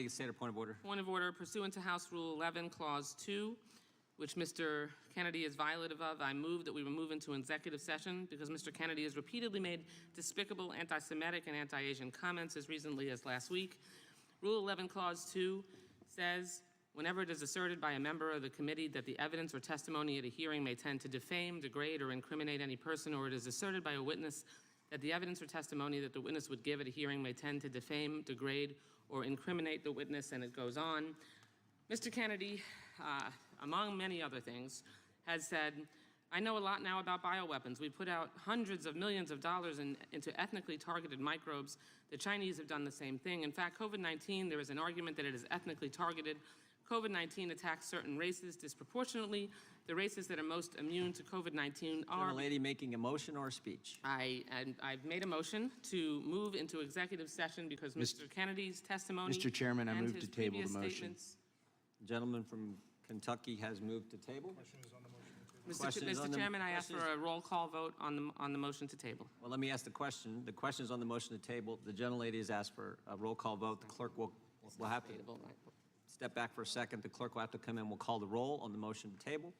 Lady, state her point of order. Point of order, pursuant to House Rule 11, Clause 2, which Mr. Kennedy is violative of, I move that we move into executive session because Mr. Kennedy has repeatedly made despicable anti-Semitic and anti-Asian comments as recently as last week. Rule 11, Clause 2 says, whenever it is asserted by a member of the committee that the evidence or testimony at a hearing may tend to defame, degrade, or incriminate any person, or it is asserted by a witness that the evidence or testimony that the witness would give at a hearing may tend to defame, degrade, or incriminate the witness, and it goes on. Mr. Kennedy, among many other things, has said, I know a lot now about bioweapons. We put out hundreds of millions of dollars into ethnically targeted microbes. The Chinese have done the same thing. In fact, COVID-19, there is an argument that it is ethnically targeted. COVID-19 attacks certain races disproportionately. The races that are most immune to COVID-19 are... Gentle lady making a motion or a speech? I've made a motion to move into executive session because Mr. Kennedy's testimony... Mr. Chairman, I move to table the motion. The gentleman from Kentucky has moved to table. Question is on the motion. Mr. Chairman, I ask for a roll call vote on the motion to table. Well, let me ask the question. The question is on the motion to table. The gentlelady has asked for a roll call vote. The clerk will have to step back for a second. The clerk will have to come in. We'll call the roll on the motion to table,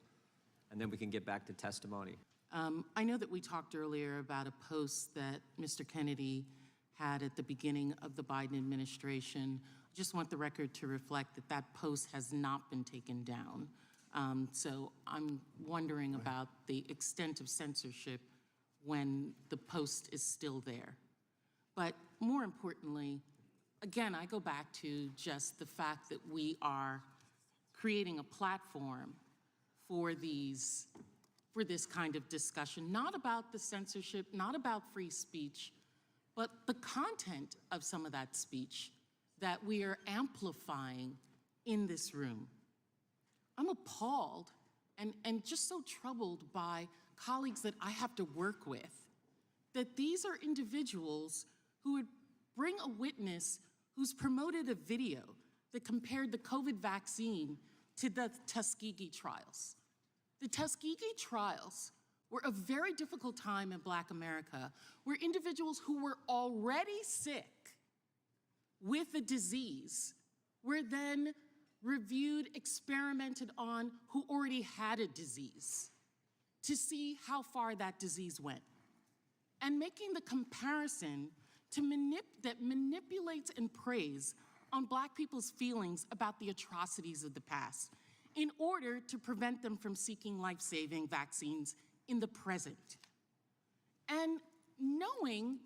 and then we can get back to testimony. I know that we talked earlier about a post that Mr. Kennedy had at the beginning of the Biden administration. I just want the record to reflect that that post has not been taken down. So I'm wondering about the extent of censorship when the post is still there. But more importantly, again, I go back to just the fact that we are creating a platform for this kind of discussion, not about the censorship, not about free speech, but the content of some of that speech that we are amplifying in this room. I'm appalled and just so troubled by colleagues that I have to work with, that these are individuals who would bring a witness who's promoted a video that compared the COVID vaccine to the Tuskegee trials. The Tuskegee trials were a very difficult time in Black America where individuals who were already sick with the disease were then reviewed, experimented on who already had a disease to see how far that disease went. And making the comparison that manipulates and preys on Black people's feelings about the atrocities of the past in order to prevent them from seeking life-saving vaccines in the present. And knowing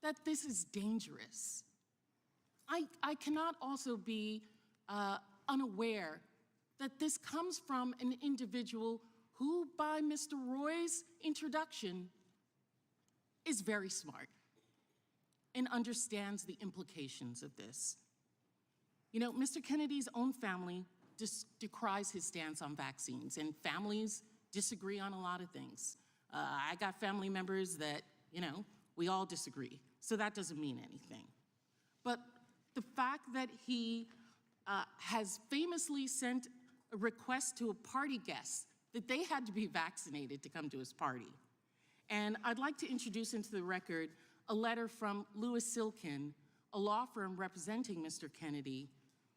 that this is dangerous, I cannot also be unaware that this comes from an individual who, by Mr. Roy's introduction, is very smart and understands the implications of this. You know, Mr. Kennedy's own family decries his stance on vaccines, and families disagree on a lot of things. I got family members that, you know, we all disagree, so that doesn't mean anything. But the fact that he has famously sent a request to a party guest that they had to be vaccinated to come to his party. And I'd like to introduce into the record a letter from Louis Silkin, a law firm representing Mr. Kennedy,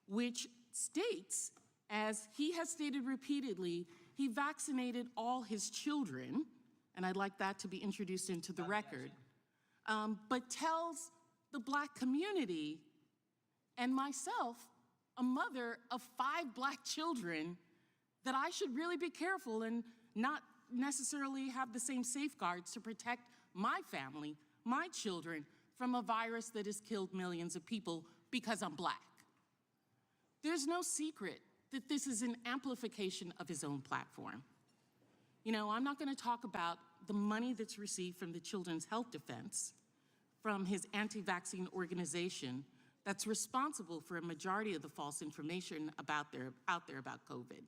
which states, as he has stated repeatedly, he vaccinated all his children, and I'd like that to be introduced into the record, but tells the Black community and myself, a mother of 5 Black children, that I should really be careful and not necessarily have the same safeguards to protect my family, my children, from a virus that has killed millions of people because I'm Black. There's no secret that this is an amplification of his own platform. You know, I'm not going to talk about the money that's received from the Children's Health Defense, from his anti-vaccine organization that's responsible for a majority of the false information out there about COVID,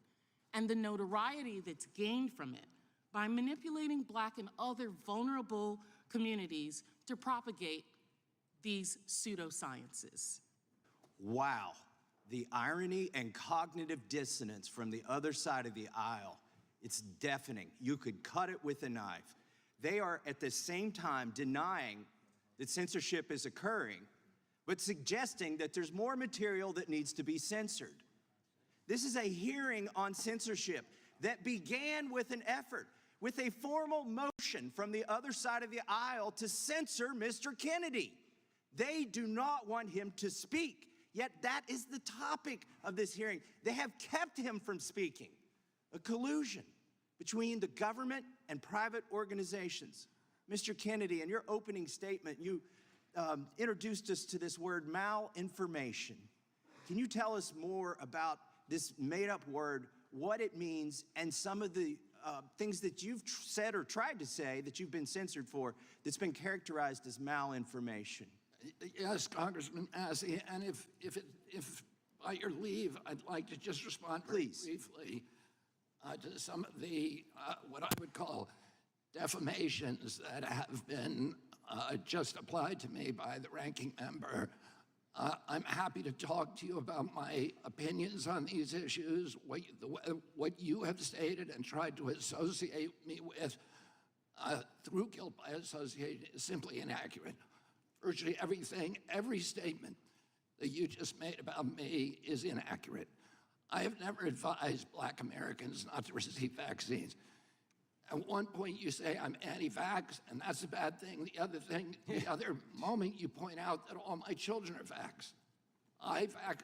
and the notoriety that's gained from it by manipulating Black and other vulnerable communities to propagate these pseudosciences. Wow, the irony and cognitive dissonance from the other side of the aisle, it's deafening. You could cut it with a knife. They are at the same time denying that censorship is occurring, but suggesting that there's more material that needs to be censored. This is a hearing on censorship that began with an effort, with a formal motion from the other side of the aisle to censor Mr. Kennedy. They do not want him to speak, yet that is the topic of this hearing. They have kept him from speaking. A collusion between the government and private organizations. Mr. Kennedy, in your opening statement, you introduced us to this word malinformation. Can you tell us more about this made-up word, what it means, and some of the things that you've said or tried to say that you've been censored for that's been characterized as malinformation? Yes, Congressman Massey, and if by your leave, I'd like to just respond very Please. briefly to some of the, what I would call defamations that have been just applied to me by the ranking member. I'm happy to talk to you about my opinions on these issues, what you have stated and tried to associate me with through guilt by association is simply inaccurate. Virtually everything, every statement that you just made about me is inaccurate. I have never advised Black Americans not to receive vaccines. At one point you say I'm anti-vax, and that's a bad thing. The other moment you point out that all my children are vaxxed.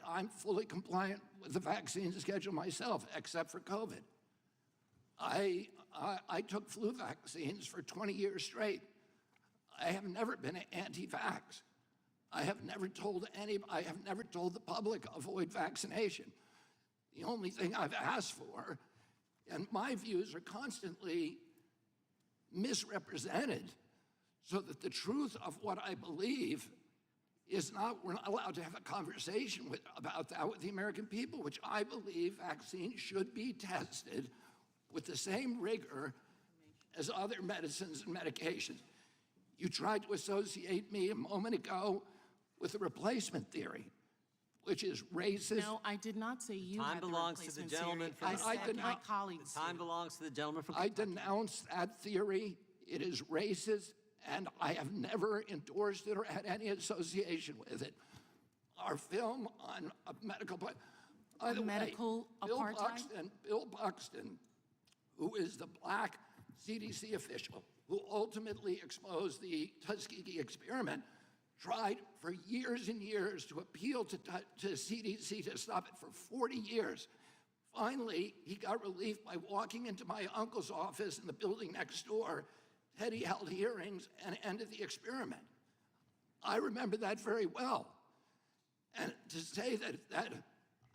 I'm fully compliant with the vaccine schedule myself, except for COVID. I took flu vaccines for 20 years straight. I have never been anti-vax. I have never told the public avoid vaccination. The only thing I've asked for, and my views are constantly misrepresented, so that the truth of what I believe is not, we're not allowed to have a conversation about that with the American people, which I believe vaccines should be tested with the same rigor as other medicines and medications. You tried to associate me a moment ago with the replacement theory, which is racist. No, I did not say you Time had the belongs to the replacement gentleman theory. from I the- I said did my not- colleagues Time did. belongs to the gentleman from I Kentucky. denounce that theory. It is racist, and I have never endorsed it or had any association with it. Our film on a medical, by the way, medical apartheid? Bill Buxton, who is the Black CDC official who ultimately exposed the Tuskegee experiment, tried for years and years to appeal to CDC to stop it for 40 years. Finally, he got relief by walking into my uncle's office in the building next door. Teddy held hearings and ended the experiment. I remember that very well. And to say that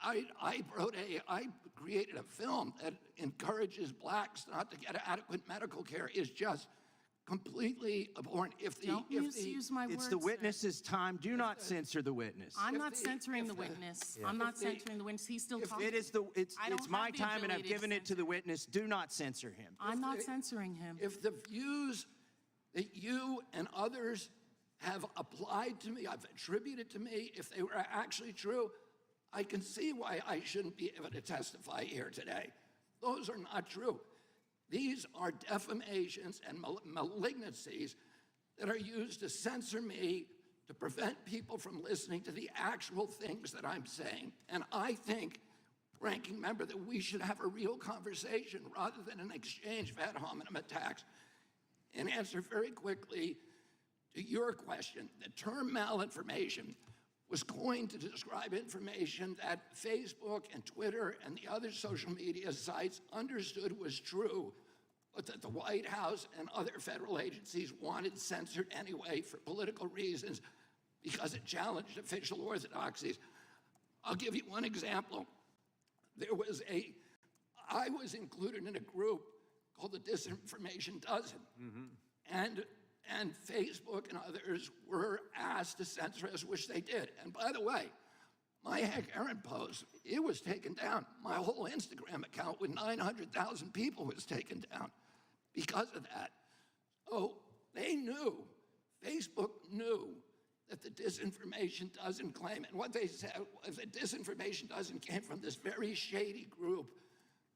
I created a film that encourages blacks not to get adequate medical care is just completely abhorrent. Don't misuse my words. It's the sir. witness's time. Do not censor the witness. I'm if not the- censoring if the the- witness. Yeah. I'm not If the- censoring the witness. He's still talking. It's I don't my have the time, and I've ability to given it to the witness. Do not censor him. I'm not the- censoring him. If the views that you and others have applied to me, I've attributed to me, if they were actually true, I can see why I shouldn't be able to testify here today. Those are not true. These are defamations and malignancies that are used to censor me, to prevent people from listening to the actual things that I'm saying. And I think, Ranking Member, that we should have a real conversation rather than an exchange of ad hominem attacks. And answer very quickly to your question, the term malinformation was coined to describe information that Facebook and Twitter and the other social media sites understood was true, but that the White House and other federal agencies wanted censored anyway for political reasons because it challenged official orthodoxies. I'll give you one example. I was included in a group called the Disinformation Dozen. And Facebook and others were asked to censor us, which they did. And by the way, my Heck Aaron post, it was taken down. My whole Instagram account with 900,000 people was taken down because of that. So they knew, Facebook knew that the Disinformation Dozen claim, and what they said was the Disinformation Dozen came from this very shady group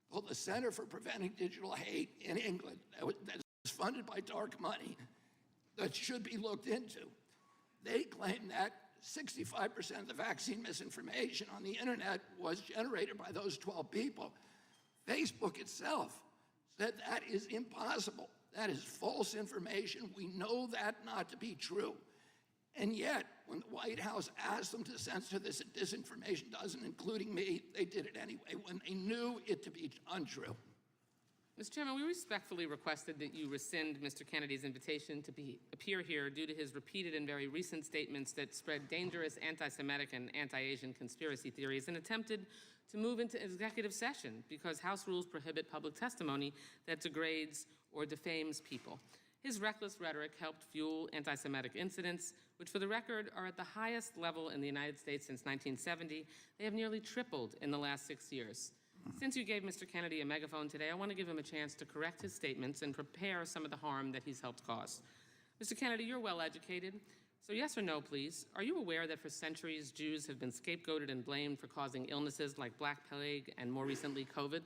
called the Center for Preventing Digital Hate in England that is funded by dark money that should be looked into. They claim that 65% of the vaccine misinformation on the internet was generated by those 12 people. Facebook itself said that is impossible. That is false information. We know that not to be true. And yet, when the White House asked them to censor this disinformation dozen, including me, they did it anyway, when they knew it to be untrue. Mr. Chairman, we respectfully requested that you rescind Mr. Kennedy's invitation to appear here due to his repeated and very recent statements that spread dangerous anti-Semitic and anti-Asian conspiracy theories and attempted to move into executive session because House rules prohibit public testimony that degrades or defames people. His reckless rhetoric helped fuel anti-Semitic incidents, which for the record are at the highest level in the United States since 1970. They have nearly tripled in the last 6 years. Since you gave Mr. Kennedy a megaphone today, I want to give him a chance to correct his statements and prepare some of the harm that he's helped cause. Mr. Kennedy, you're well educated, so yes or no, please. Are you aware that for centuries Jews have been scapegoated and blamed for causing illnesses like Black Plague and more recently COVID?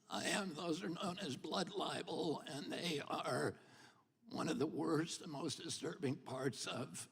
I am. Those are known as blood libel, and they are one of the worst and most disturbing parts of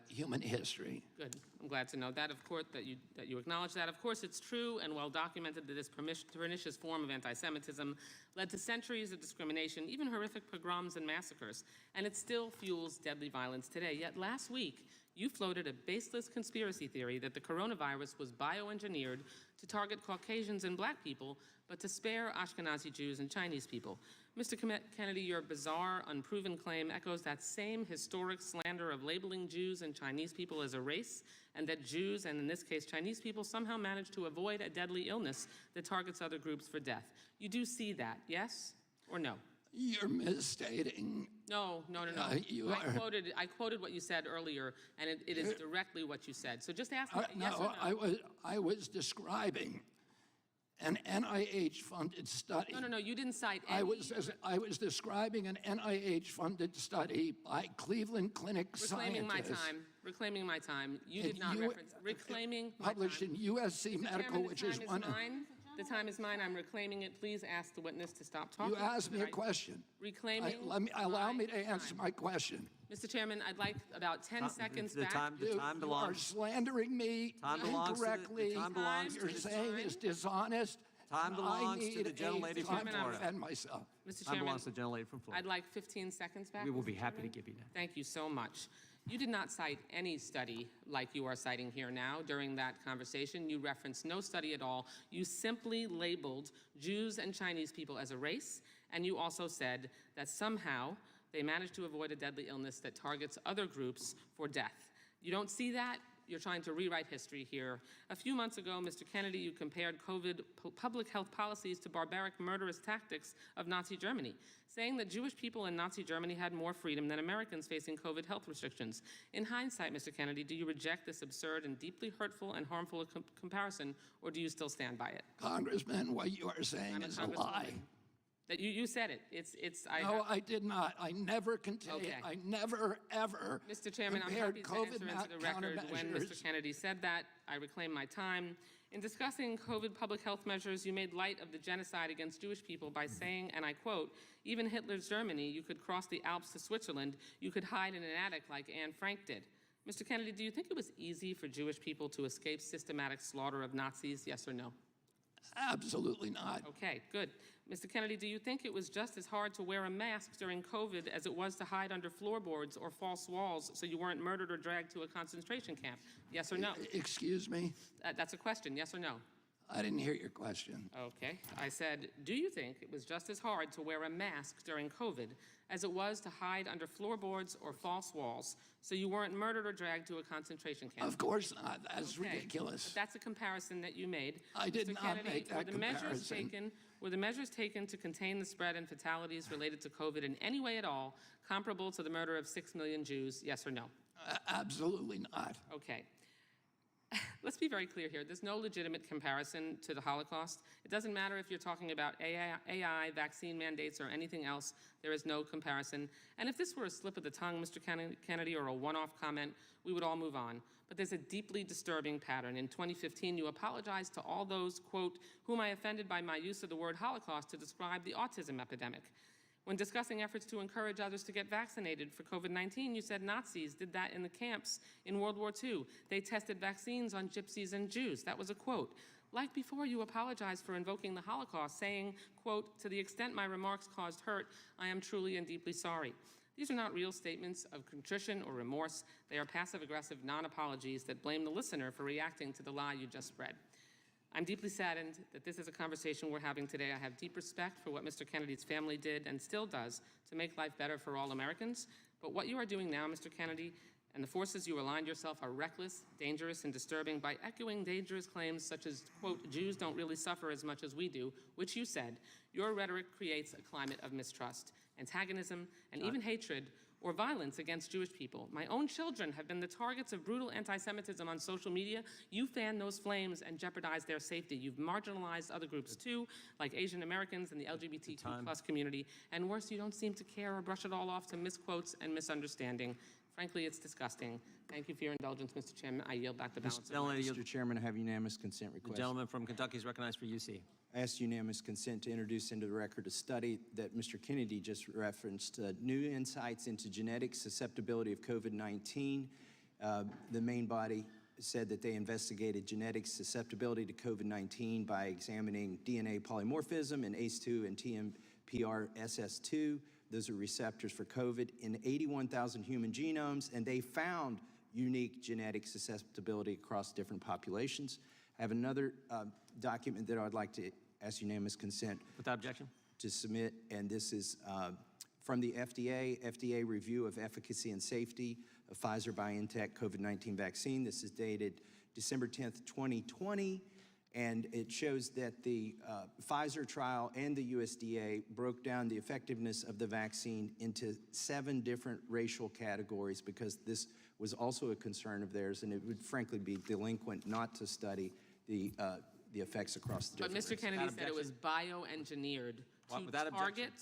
human history. Good. I'm glad to know that, of course, that you acknowledge that. Of course, it's true and well documented that this pernicious form of anti-Semitism led to centuries of discrimination, even horrific pogroms and massacres, and it still fuels deadly violence today. Yet last week, you floated a baseless conspiracy theory that the coronavirus was bioengineered to target Caucasians and Black people, but to spare Ashkenazi Jews and Chinese people. Mr. Kennedy, your bizarre, unproven claim echoes that same historic slander of labeling Jews and Chinese people as a race, and that Jews, and in this case Chinese people, somehow managed to avoid a deadly illness that targets other groups for death. You do see that, yes or no? You're misstating. No. You are. I quoted what you said earlier, and it is directly what you said. So just ask me yes or no. I was describing an NIH-funded study. No, you didn't cite any. I was describing an NIH-funded study by Cleveland Clinic Reclaiming scientists. Reclaiming my time. You did not reference reclaiming my time. Published in USC Mr. Medical, Chairman, which is one of... The time is mine. I'm reclaiming it. Please ask the witness to stop talking. You asked me a question. Reclaiming. Allow me to my answer time. my question. Mr. Chairman, I'd like about 10 seconds The back. time You are belongs. slandering me Time belongs to the- incorrectly. the time belongs You're to the- saying it's dishonest. Time belongs I to need the gentlelady from time to Florida. defend myself. Mr. Time Chairman, belongs to the gentlelady from Florida. I'd like 15 seconds back. We will Mr. be happy to Chairman. give you that. Thank you so much. You did not cite any study like you are citing here now during that conversation. You referenced no study at all. You simply labeled Jews and Chinese people as a race, and you also said that somehow they managed to avoid a deadly illness that targets other groups for death. You don't see that? You're trying to rewrite history here. A few months ago, Mr. Kennedy, you compared COVID public health policies to barbaric, murderous tactics of Nazi Germany, saying that Jewish people in Nazi Germany had more freedom than Americans facing COVID health restrictions. In hindsight, Mr. Kennedy, do you reject this absurd and deeply hurtful and harmful comparison, or do you still stand by it? Congressman, what you are saying I'm a is a lie. congresswoman. That you said it. No, I did not. I never contained. Okay. I never, ever Mr. Chairman, I'm compared happy to COVID enter into the record when countermeasures. Mr. Kennedy said that. I reclaim my time. In discussing COVID public health measures, you made light of the genocide against Jewish people by saying, and I quote, even Hitler's Germany, you could cross the Alps to Switzerland, you could hide in an attic like Anne Frank did. Mr. Kennedy, do you think it was easy for Jewish people to escape systematic slaughter of Nazis, yes or no? Absolutely not. Okay, good. Mr. Kennedy, do you think it was just as hard to wear a mask during COVID as it was to hide under floorboards or false walls so you weren't murdered or dragged to a concentration camp? Yes or no? Excuse me? That's a question, yes or no? I didn't hear your question. Okay. I said, do you think it was just as hard to wear a mask during COVID as it was to hide under floorboards or false walls so you weren't murdered or dragged to a concentration camp? Of course not. That's Okay. ridiculous. But that's a comparison that you made. I did Mr. not Kennedy, make that comparison. Were the measures taken to contain the spread and fatalities related to COVID in any way at all comparable to the murder of 6 million Jews, yes or no? Absolutely not. Okay. Let's be very clear here. There's no legitimate comparison to the Holocaust. It doesn't matter if you're talking about AI, vaccine mandates, or anything else. There is no comparison. And if this were a slip of the tongue, Mr. Kennedy, or a one-off comment, we would all move on. But there's a deeply disturbing pattern. In 2015, you apologized to all those, quote, whom I offended by my use of the word Holocaust to describe the autism epidemic. When discussing efforts to encourage others to get vaccinated for COVID-19, you said Nazis did that in the camps in World War II. They tested vaccines on gypsies and Jews. That was a quote. Like before, you apologized for invoking the Holocaust, saying, quote, "To the extent my remarks caused hurt, I am truly and deeply sorry." These are not real statements of contrition or remorse. They are passive-aggressive non-apologies that blame the listener for reacting to the lie you just spread. I'm deeply saddened that this is a conversation we're having today. I have deep respect for what Mr. Kennedy's family did and still does to make life better for all Americans. But what you are doing now, Mr. Kennedy, and the forces you aligned yourself are reckless, dangerous, and disturbing by echoing dangerous claims such as, quote, "Jews don't really suffer as much as we do," which you said. Your rhetoric creates a climate of mistrust, antagonism, and even hatred or violence against Jewish people. My own children have been the targets of brutal anti-Semitism on social media. You fan those flames and jeopardize their safety. You've marginalized other groups too, like Asian Americans and the LGBTQ+ community. And worse, you don't seem to care or brush it all off to misquotes and misunderstanding. Frankly, it's disgusting. Thank you for your indulgence, Mr. Chairman. I yield back the balance of my Mr. Chairman, I have unanimous consent The request. gentleman from Kentucky is recognized for UC. I ask unanimous consent to introduce into the record a study that Mr. Kennedy just referenced, new insights into genetic susceptibility of COVID-19. The main body said that they investigated genetic susceptibility to COVID-19 by examining DNA polymorphism in ACE2 and TMPRSS2. Those are receptors for COVID in 81,000 human genomes, and they found unique genetic susceptibility across different populations. I have another document that I'd like to ask unanimous consent Without objection. to submit, and this is from the FDA review of efficacy and safety of Pfizer-BioNTech COVID-19 vaccine. This is dated December 10th, 2020, and it shows that the Pfizer trial and the USDA broke down the effectiveness of the vaccine into 7 different racial categories because this was also a concern of theirs, and it would frankly be delinquent not to study the effects across the But different Mr. races. Kennedy said it was bioengineered Without to objection.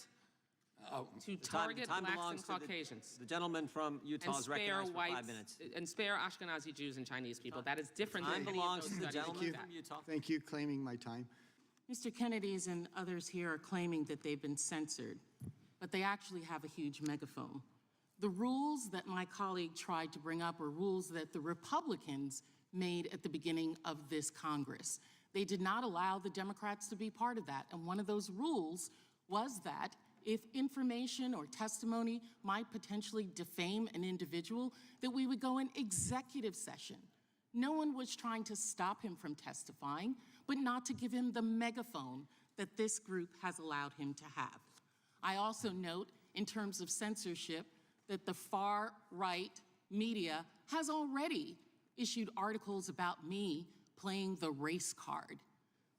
target Time blacks belongs and to Caucasians. the gentleman from Utah And is spare recognized for 5 whites, minutes. and spare Ashkenazi Jews and Chinese people. That is different Time than any of belongs those to the studies gentleman looked from at. Utah. Thank you, claiming my time. Mr. Kennedy's and others here are claiming that they've been censored, but they actually have a huge megaphone. The rules that my colleague tried to bring up are rules that the Republicans made at the beginning of this Congress. They did not allow the Democrats to be part of that. And one of those rules was that if information or testimony might potentially defame an individual, that we would go in executive session. No one was trying to stop him from testifying, but not to give him the megaphone that this group has allowed him to have. I also note, in terms of censorship, that the far-right media has already issued articles about me playing the race card.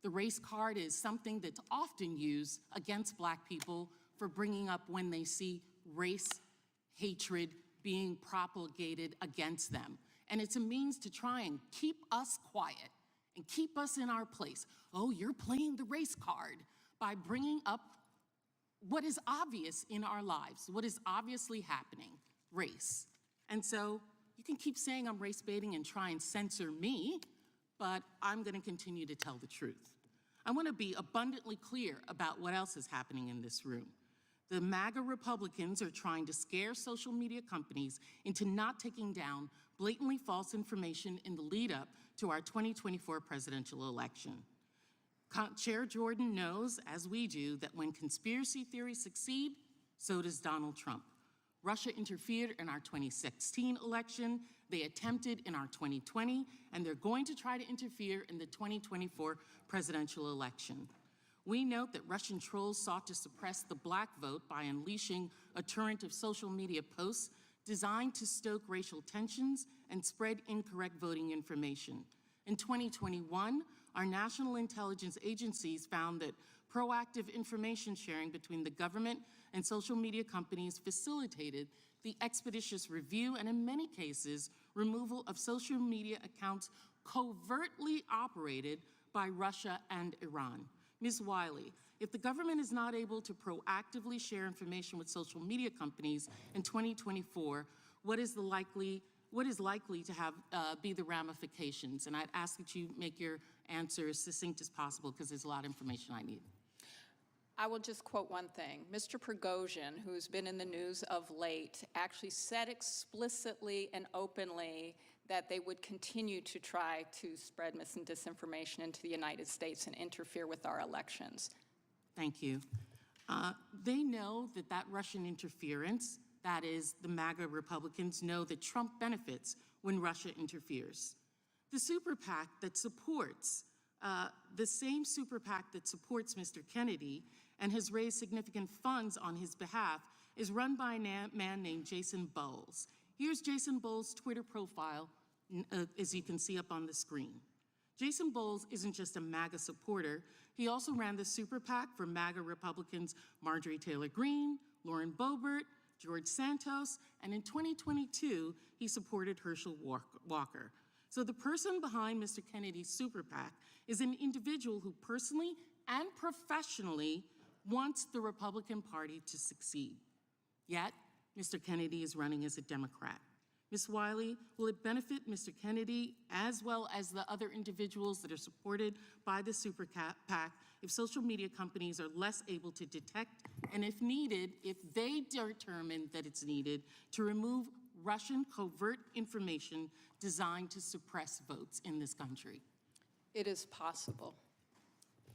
The race card is something that's often used against Black people for bringing up when they see race hatred being propagated against them. And it's a means to try and keep us quiet and keep us in our place. Oh, you're playing the race card by bringing up what is obvious in our lives, what is obviously happening, race. And so you can keep saying I'm race baiting and try and censor me, but I'm going to continue to tell the truth. I want to be abundantly clear about what else is happening in this room. The MAGA Republicans are trying to scare social media companies into not taking down blatantly false information in the lead up to our 2024 presidential election. Chair Jordan knows, as we do, that when conspiracy theories succeed, so does Donald Trump. Russia interfered in our 2016 election, they attempted in our 2020, and they're going to try to interfere in the 2024 presidential election. We note that Russian trolls sought to suppress the Black vote by unleashing a torrent of social media posts designed to stoke racial tensions and spread incorrect voting information. In 2021, our national intelligence agencies found that proactive information sharing between the government and social media companies facilitated the expeditious review and, in many cases, removal of social media accounts covertly operated by Russia and Iran. Ms. Wiley, if the government is not able to proactively share information with social media companies in 2024, what is likely to have be the ramifications? And I'd ask that you make your answer as succinct as possible because there's a lot of information I need. I will just quote one thing. Mr. Prigozhin, who's been in the news of late, actually said explicitly and openly that they would continue to try to spread mis and disinformation into the United States and interfere with our elections. Thank you. They know that that Russian interference, that is, the MAGA Republicans know that Trump benefits when Russia interferes. The super PAC that supports, the same super PAC that supports Mr. Kennedy and has raised significant funds on his behalf is run by a man named Jason Bowles. Here's Jason Bowles' Twitter profile, as you can see up on the screen. Jason Bowles isn't just a MAGA supporter, he also ran the super PAC for MAGA Republicans Marjorie Taylor Greene, Lauren Boebert, George Santos, and in 2022, he supported Herschel Walker. So the person behind Mr. Kennedy's super PAC is an individual who personally and professionally wants the Republican Party to succeed. Yet, Mr. Kennedy is running as a Democrat. Ms. Wiley, will it benefit Mr. Kennedy as well as the other individuals that are supported by the super PAC if social media companies are less able to detect and, if needed, if they determine that it's needed, to remove Russian covert information designed to suppress votes in this country? It is possible.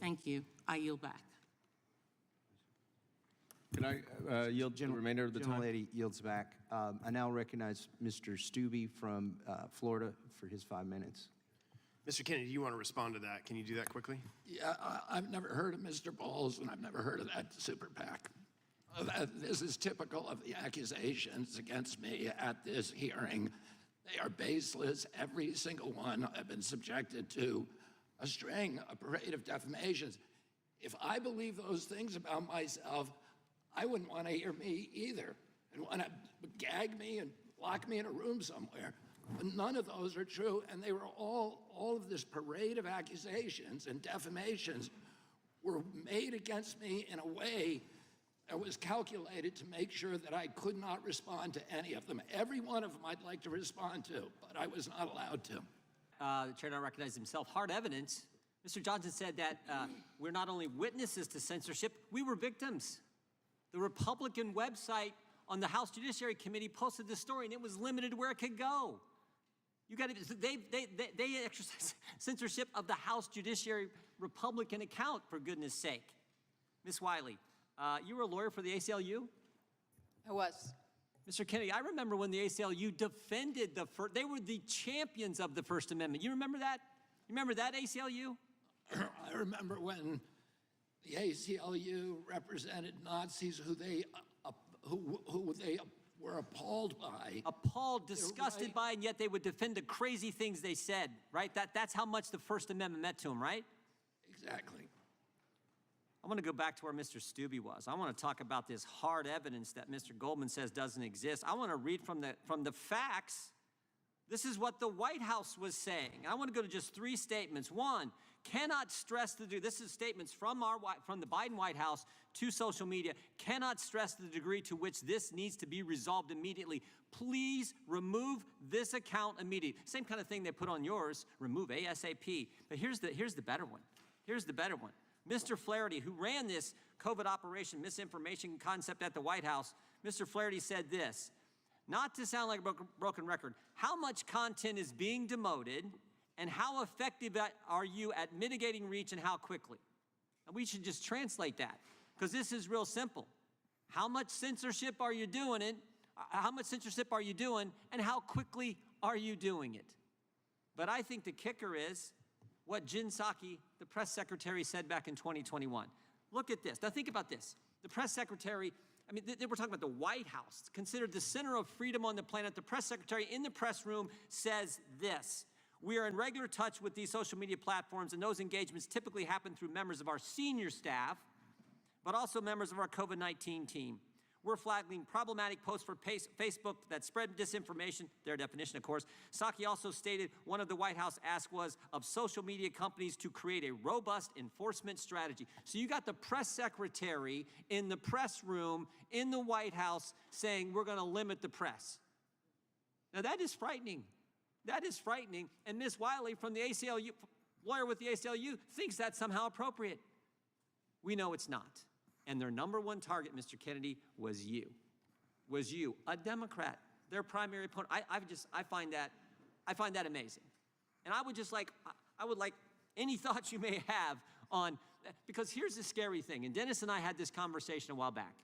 Thank you. I yield back. Can I yield the remainder of the time? Gentlelady yields back. I now recognize Mr. Stubbe from Florida for his 5 minutes. Mr. Kennedy, do you want to respond to that? Can you do that quickly? Yeah, I've never heard of Mr. Bowles, and I've never heard of that super PAC. This is typical of the accusations against me at this hearing. They are baseless. Every single one I've been subjected to a string, a parade of defamations. If I believe those things about myself, I wouldn't want to hear me either and want to gag me and lock me in a room somewhere. But none of those are true, and they were all of this parade of accusations and defamations were made against me in a way that was calculated to make sure that I could not respond to any of them. Every one of them I'd like to respond to, but I was not allowed to. The chair now recognizes himself. Hard evidence. Mr. Johnson said that we're not only witnesses to censorship, we were victims. The Republican website on the House Judiciary Committee posted this story, and it was limited where it could go. You got to, they exercise censorship of the House Judiciary Republican account, for goodness sake. Ms. Wiley, you were a lawyer for the ACLU? I was. Mr. Kennedy, I remember when the ACLU defended they were the champions of the First Amendment. You remember that? You remember that, ACLU? I remember when the ACLU represented Nazis who they were appalled by. Appalled, disgusted by, and yet they would defend the crazy things they said, right? That's how much the First Amendment meant to them, right? Exactly. I want to go back to where Mr. Stubbe was. I want to talk about this hard evidence that Mr. Goldman says doesn't exist. I want to read from the facts. This is what the White House was saying. I want to go to just 3 statements. One, cannot stress this is statements from the Biden White House to social media, cannot stress the degree to which this needs to be resolved immediately. Please remove this account immediately. Same kind of thing they put on yours, remove ASAP. But here's the better one. Here's the better one. Mr. Flaherty, who ran this COVID operation misinformation concept at the White House, Mr. Flaherty said this, not to sound like a broken record, how much content is being demoted and how effective are you at mitigating reach and how quickly? And we should just translate that because this is real simple. How much censorship are you doing How much censorship are you doing and how quickly are you doing it? But I think the kicker is what Jen Psaki, the press secretary, said back in 2021. Look at this. Now think about this. The press secretary, I mean, we're talking about the White House, considered the center of freedom on the planet. The press secretary in the press room says this. We are in regular touch with these social media platforms, and those engagements typically happen through members of our senior staff, but also members of our COVID-19 team. We're flagging problematic posts for Facebook that spread disinformation, their definition, of course. Psaki also stated one of the White House asks was of social media companies to create a robust enforcement strategy. So you got the press secretary in the press room in the White House saying we're going to limit the press. Now that is frightening. That is frightening. And Ms. Wiley from the ACLU, lawyer with the ACLU, thinks that's somehow appropriate. We know it's not. And their number one target, Mr. Kennedy, was you, a Democrat, their primary opponent. I find that amazing. And I would like any thoughts you may have on, because here's the scary thing, and Dennis and I had this conversation a while back.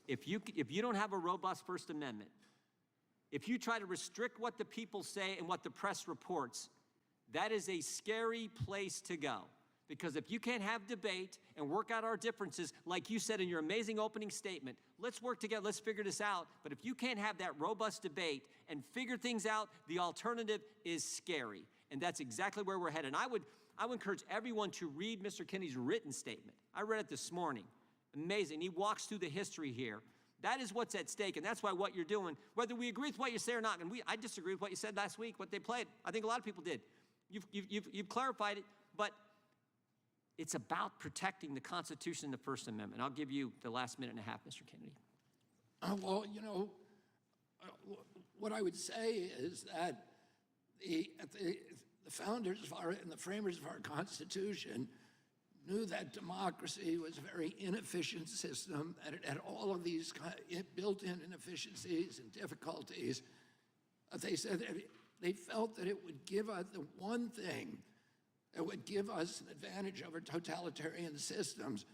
If you don't have a robust First Amendment, if you try to restrict what the people say and what the press reports, that is a scary place to go. Because if you can't have debate and work out our differences, like you said in your amazing opening statement, let's work together, let's figure this out. But if you can't have that robust debate and figure things out, the alternative is scary. And that's exactly where we're headed. And I would encourage everyone to read Mr. Kennedy's written statement. I read it this morning. Amazing. He walks through the history here. That is what's at stake, and that's why what you're doing, whether we agree with what you say or not, and I disagree with what you said last week, what they played. I think a lot of people did. You've clarified it, but it's about protecting the Constitution and the First Amendment. I'll give you the last minute and a half, Mr. Kennedy. Well, you know, what I would say is that the founders and the framers of our Constitution knew that democracy was a very inefficient system, that it had all of these built-in inefficiencies and difficulties. They said that they felt that it would give us the one thing that would give us an advantage over totalitarian systems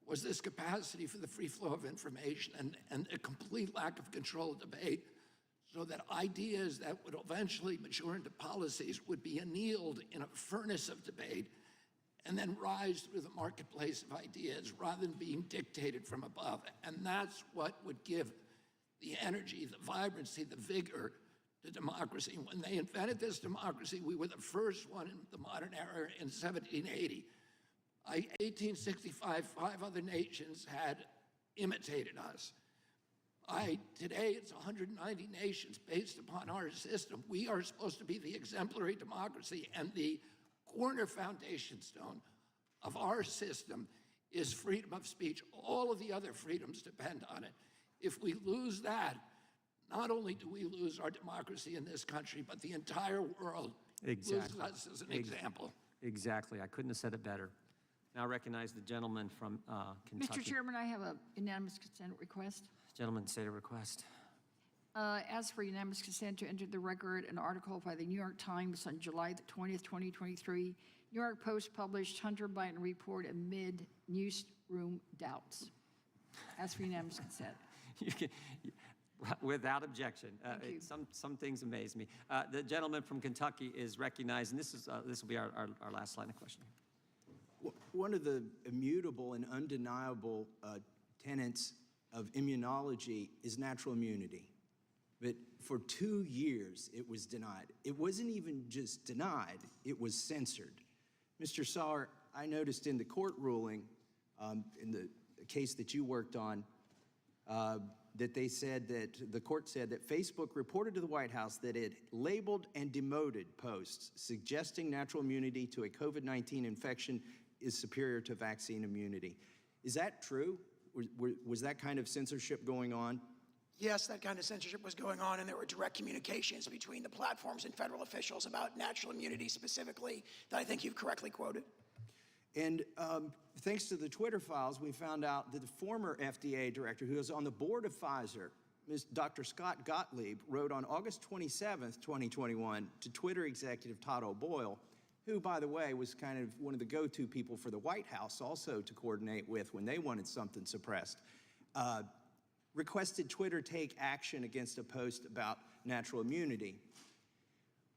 was this capacity for the free flow of information and a complete lack of control of debate, so that ideas that would eventually mature into policies would be annealed in a furnace of debate and then rise through the marketplace of ideas rather than being dictated from above. And that's what would give the energy, the vibrancy, the vigor to democracy. When they invented this democracy, we were the first one in the modern era in 1780. 1865, 5 other nations had imitated us. Today, it's 190 nations based upon our system. We are supposed to be the exemplary democracy, and the corner foundation stone of our system is freedom of speech. All of the other freedoms depend on it. If we lose that, not only do we lose our democracy in this country, but the entire world loses us as an example. Exactly. I couldn't have said it better. Now I recognize the gentleman from Kentucky. Mr. Chairman, I have a unanimous consent request. Gentleman, state a request. Ask for unanimous consent to enter the record an article by the New York Times on July the 20th, 2023. New York Post published Hunter Biden report amid newsroom doubts. Ask for unanimous consent. You can, without objection. Thank you. Some things amaze me. The gentleman from Kentucky is recognized, and this will be our last line of questioning. One of the immutable and undeniable tenets of immunology is natural immunity. But for 2 years, it was denied. It wasn't even just denied, it was censored. Mr. Sauer, I noticed in the court ruling, in the case that you worked on, that they said that, the court said that Facebook reported to the White House that it labeled and demoted posts suggesting natural immunity to a COVID-19 infection is superior to vaccine immunity. Is that true? Was that kind of censorship going on? Yes, that kind of censorship was going on, and there were direct communications between the platforms and federal officials about natural immunity specifically that I think you've correctly quoted. And thanks to the Twitter files, we found out that the former FDA director who was on the board of Pfizer, Dr. Scott Gottlieb, wrote on August 27th, 2021 to Twitter executive Todd O'Boyle, who, by the way, was kind of one of the go-to people for the White House also to coordinate with when they wanted something suppressed, requested Twitter take action against a post about natural immunity.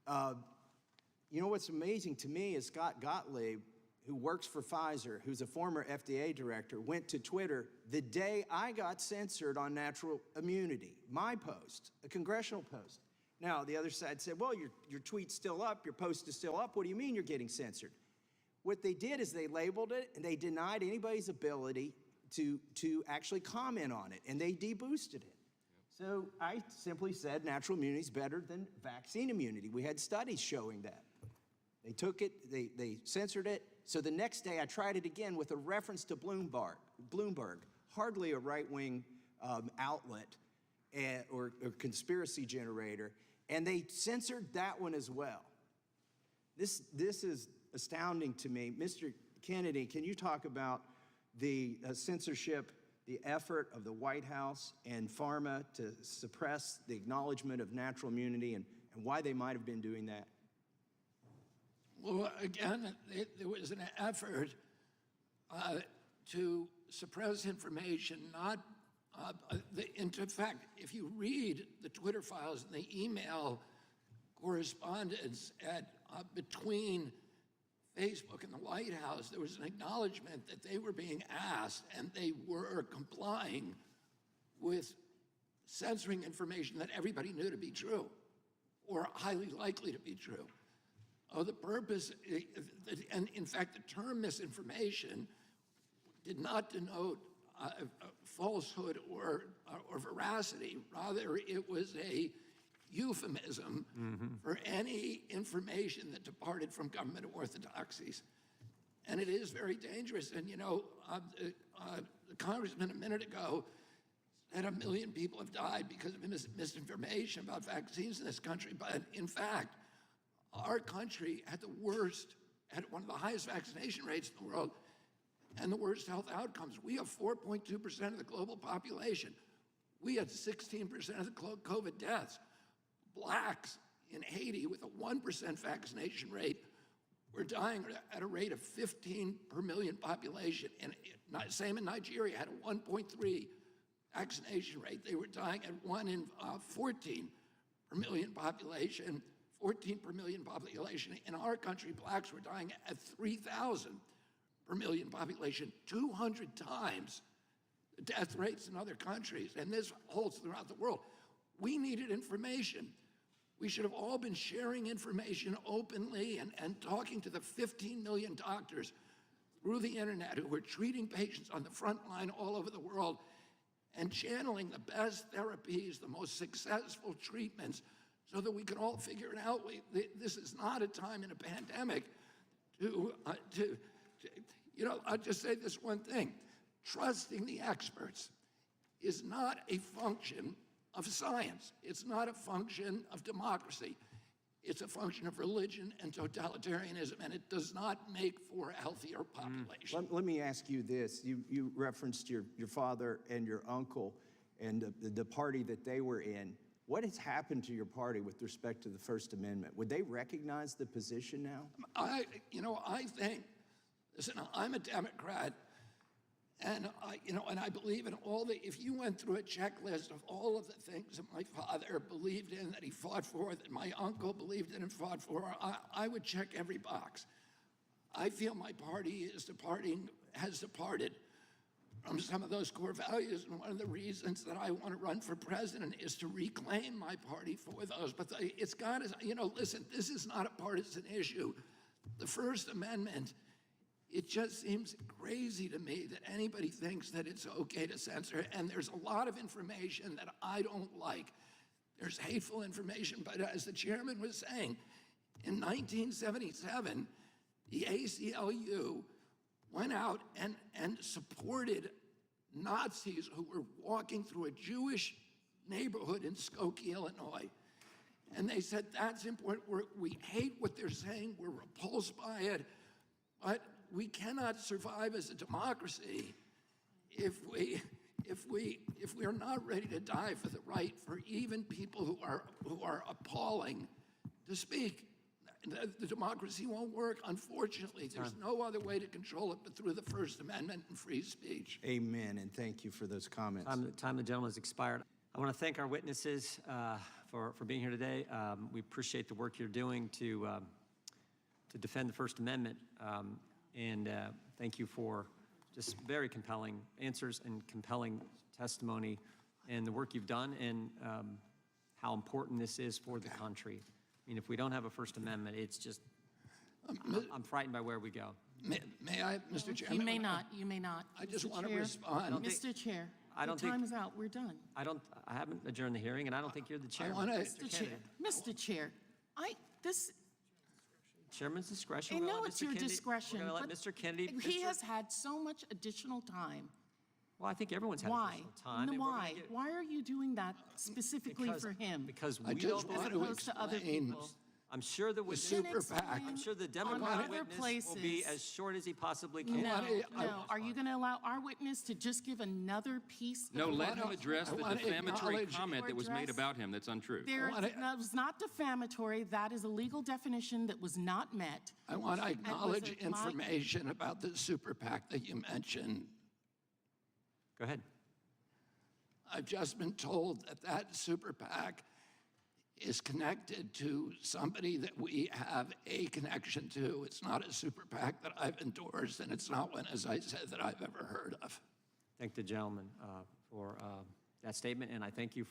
You know what's amazing to me is Scott Gottlieb, who works for Pfizer, who's a former FDA director, went to Twitter the day I got censored on natural immunity, my post, a congressional post. Now, the other side said, well, your tweet's still up, your post is still up. What do you mean you're getting censored? What they did is they labeled it and they denied anybody's ability to actually comment on it, and they deboosted it. So I simply said natural immunity is better than vaccine immunity. We had studies showing that. They took it, they censored it. So the next day I tried it again with a reference to Bloomberg, hardly a right-wing outlet or conspiracy generator, and they censored that one as well. This is astounding to me. Mr. Kennedy, can you talk about the censorship, the effort of the White House and pharma to suppress the acknowledgement of natural immunity and why they might have been doing that? Well, again, there was an effort to suppress information, not, in fact, if you read the Twitter files and the email correspondence between Facebook and the White House, there was an acknowledgement that they were being asked and they were complying with censoring information that everybody knew to be true or highly likely to be true. The purpose, and in fact, the term misinformation did not denote falsehood or veracity. Rather, it was a euphemism for any information that departed from government orthodoxies. And it is very dangerous. And you know, the congressman a minute ago said 1 million people have died because of misinformation about vaccines in this country. But in fact, our country had one of the highest vaccination rates in the world and the worst health outcomes. We have 4.2% of the global population. We had 16% of the COVID deaths. Blacks in Haiti with a 1% vaccination rate were dying at a rate of 15 per million population. And same in Nigeria, had a 1.3 vaccination rate. They were dying at 1 in 14 per million population, 14 per million population. In our country, blacks were dying at 3,000 per million population, 200 times the death rates in other countries. And this holds throughout the world. We needed information. We should have all been sharing information openly and talking to the 15 million doctors through the internet who were treating patients on the front line all over the world and channeling the best therapies, the most successful treatments, so that we could all figure it out. This is not a time in a pandemic you know, I'll just say this one thing. Trusting the experts is not a function of science. It's not a function of democracy. It's a function of religion and totalitarianism, and it does not make for a healthier population. Let me ask you this. You referenced your father and your uncle and the party that they were in. What has happened to your party with respect to the First Amendment? Would they recognize the position now? I think, listen, I'm a Democrat, and I believe in all if you went through a checklist of all of the things that my father believed in, that he fought for, that my uncle believed in and fought for, I would check every box. I feel my party has departed from some of those core values, and one of the reasons that I want to run for president is to reclaim my party for those. But it's got to, listen, this is not a partisan issue. The First Amendment, it just seems crazy to me that anybody thinks that it's okay to censor, and there's a lot of information that I don't like. There's hateful information, but as the chairman was saying, in 1977, the ACLU went out and supported Nazis who were walking through a Jewish neighborhood in Skokie, Illinois. And they said, that's important. We hate what they're saying. We're repulsed by it. But we cannot survive as a democracy if we are not ready to die for the right for even people who are appalling to speak. The democracy won't work. Unfortunately, there's no other way to control it but through the First Amendment and free speech. Amen, and thank you for those comments. Time of the gentleman has expired. I want to thank our witnesses for being here today. We appreciate the work you're doing to defend the First Amendment, and thank you for just very compelling answers and compelling testimony and the work you've done and how important this is for the country. I mean, if we don't have a First Amendment, it's just, I'm frightened by where we go. May I, Mr. Chairman? You may not, you may not. I just Mr. want to Chair. respond. Mr. Chair, I don't your time think- is out, we're done. I haven't adjourned the hearing, and I don't think you're the chairman. wanna- Mr. Chair, Mr. Chair, Chairman's discretion. I We're gonna know let it's Mr. your Kennedy- discretion, We're going but to let Mr. Kennedy. he has had so much additional time. Well, I think everyone's had Why? additional time. and we're gonna Why? get- Why are you doing that specifically for him? Because I we just don't. want As to opposed to other explain. people. I'm sure the the witness, super explain PAC. I'm sure the on Democratic other witness will be places. as short as he possibly can. No, I- no. Are you going to allow our witness to just give another piece? No, of let him what- address I the wanna defamatory acknowledge- comment that was made Address- about him that's untrue. There, that was not defamatory. That is a legal definition that was not met. I want to acknowledge it my- information about the super PAC that you mentioned. Go ahead. I've just been told that that super PAC is connected to somebody that we have a connection to. It's not a super PAC that I've endorsed, and it's not one, as I said, that I've ever heard of. Thank the gentleman for that statement, and I thank you